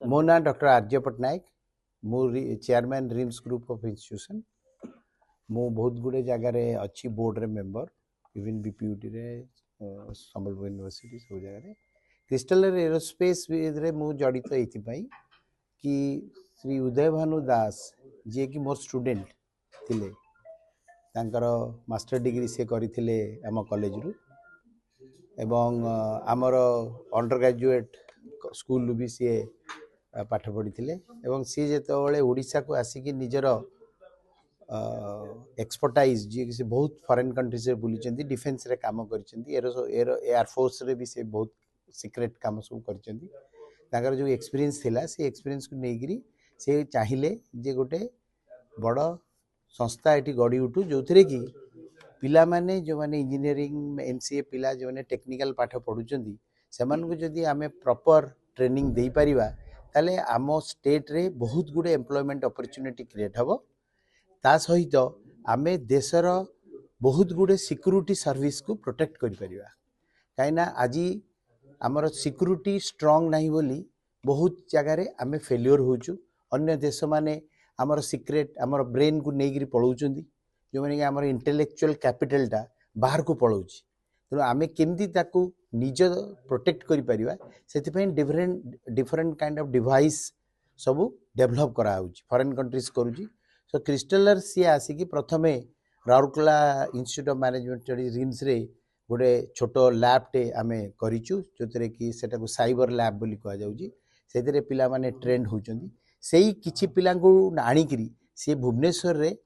मो ना डॉक्टर आर्य पट्टनायक मु chairman RIMS group of institution मु बहुत गुड़े जगार अच्छी बोर्ड रे मेंबर इवन बीपीयूटी रे संबलपुर यूनिवर्सिटी सब जगह क्रिस्टलर एरोस्पेस रे मु जड़ित एथि कि श्री उदय भानु दास जी कि मोर स्टूडेंट थिले तांकर मास्टर डिग्री से करथिले आम कॉलेज रु एवं आमर अंडर ग्रेजुएट स्कूल भी सी पाठ पढ़ी एवं सी जो ओडिशा को आसिक निजर एक्सपर्टाइज जी से बहुत फॉरेन कंट्री से बुली डिफेन्स रे काम कर एयरफोर्स रे भी से बहुत सीक्रेट काम सब कर जो एक्सपीरियंस थिला से एक्सपीरियंस को लेकर से चाहिए जे गोटे बड़ संस्था ये गढ़ी उठू जो थे कि पिला माने जो माने इंजीनियरिंग एमसीए पिला जो माने टेक्निकल पाठ पढ़ुचंदी सेमान को जदि आमे प्रॉपर ट्रेनिंग दे परिबा ताले आमो स्टेट रे बहुत गुडे एम्प्लॉयमेंट अपॉर्चुनिटी क्रिएट हबो ता सहित आमे देशर बहुत गुडे सिक्योरिटी सर्विस को प्रोटेक्ट करि परिबा काइना आजी आमर सिक्योरिटी स्ट्रांग नाही बोली बहुत जगह रे आमे फेल्योर होचु अन्य देश माने आमर सीक्रेट आमर ब्रेन को नेगिरी पळौचंदी जो माने कि आमर इंटेलेक्चुअल कैपिटलटा बाहर को पळौची तेणु आमे केमती ताकू निज प्रोटेक्ट करि परिबा सेति पय डिफरेंट काइंड ऑफ डिवाइस सब डेवलप करा होची फॉरेन कंट्रीज करूची सो क्रिस्टलर सी आसी कि प्रथमे Rourkela institute of management studies RIMS रे गोटे छोट लैब टे आमे करिचु जोतरे कि सेटा को साइबर लैब बोली कहा जाउची सेतिरे पिला माने ट्रेंड होचंदी सेही किछि पिलांकु आनिकरी से भुवनेश्वर रे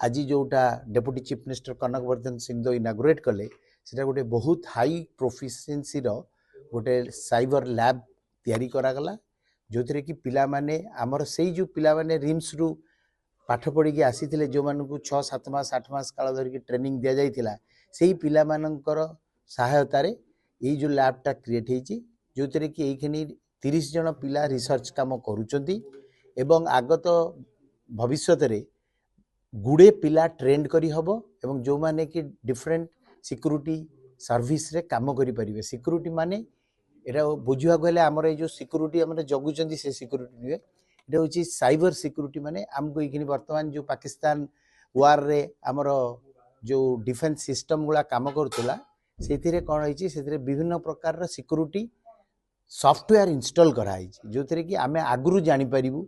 आज जोटा deputy chief minister Kanakvardhan Singh inaugurate कले सेटा गोटे बहुत हाई प्रोफिशिएंसी रो गोटे साइबर लैब तैयारी करागला जो थे कि पिला माने आमर से जो पिला माने रिम्स रु पाठ पढ़ी की आसी जो मानू 6-7 मास 8 मास काल धरिकी ट्रेनिंग दि जाइथिला सेही पिला मानकर सहायतार ये जो लैबटा क्रिएट होती जो थे कि ये 30 जन पिला रिसर्च काम करुचंती एवं आगत भविष्य रे गुड़े पिला ट्रेंड करी हबो एवं जो माने कि डिफरेंट सिक्योरिटी सर्विस रे काम करि परिबे सिक्योरिटी माने एटा बुझिया गले हमर ए जो सिक्योरिटी हमर जगुचंदी से सिक्योरिटी नुए एटा होची साइबर सिक्योरिटी माने हमको इखनी वर्तमान जो पाकिस्तान वार रे हमर जो डिफेंस सिस्टम गुला काम करतला सेथिरे कोन होईची सेथिरे विभिन्न प्रकार रो सिक्योरिटी सॉफ्टवेयर इंस्टॉल कराई जो थे कि आमे आगुरु जानि परिबु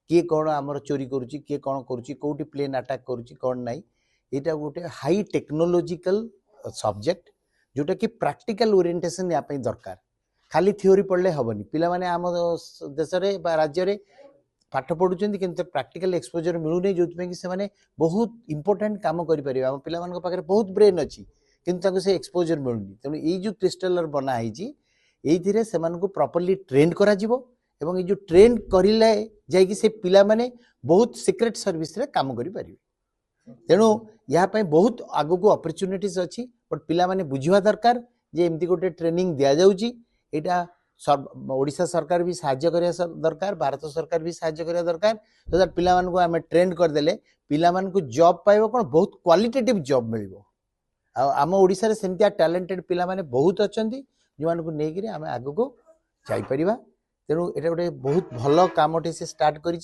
किए कौन आमर चोरी करुच्ची किए कौन करुच्ची कोटी प्लेन अटैक करुच्ची कौन नाई यहाँ गोटे हाई टेक्नोलॉजिकल सब्जेक्ट जोटा कि प्रैक्टिकल ओरिएंटेशन या दरकार खाली थ्योरी पढ़ले हेनी पिला माने आम देश में राज्य में पाठ पढ़ुं कि प्रैक्टिकल एक्सपोजर मिलूनी जो कि से बहुत इंपोर्टेंट काम करें आम पिला पाखे बहुत ब्रेन अच्छी किंतु से एक्सपोजर मिलूनी तेणु ये जो क्रिस्टलर बनाई ये से प्रॉपर्ली ट्रेंड करा एवं ये जो ट्रेंड करिले जाइए से पिला माने बहुत सीक्रेट सर्विस रे काम करि परिबे तेणु यहाँ पे बहुत आगो को अपॉर्चुनिटीज अच्छी बट पिला माने बुझिवा दरकार जे एमती गोटे ट्रेनिंग दिया जाउची एटा ओडिशा सरकार भी साहाय्य करिया दरकार भारत सरकार भी साहाय्य करिया दरकार तो दैट पिला मान को आमे ट्रेंड कर देले पिला मान को जॉब पाइबो कोन बहुत क्वालिटेटिव जॉब मिलिबो आम ओडिशा रे सेमतिया टैलेंटेड पिला माने बहुत अछंती जो मान को नेगिरे आमे आगो को जाई परिबा तेणु ये गोटे बहुत भल कमटे से स्टार्ट करी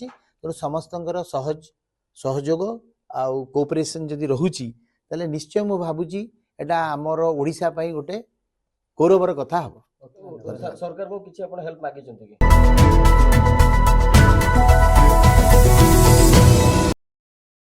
समस्त सहयोग आउ कोऑपरेशन जदि रहुची ताले निश्चय मु भाबुची एटा हमर ओडिशा पई गोटे गौरवर कथा हबो। सरकार को किछि आपण हेल्प मागी चंती कि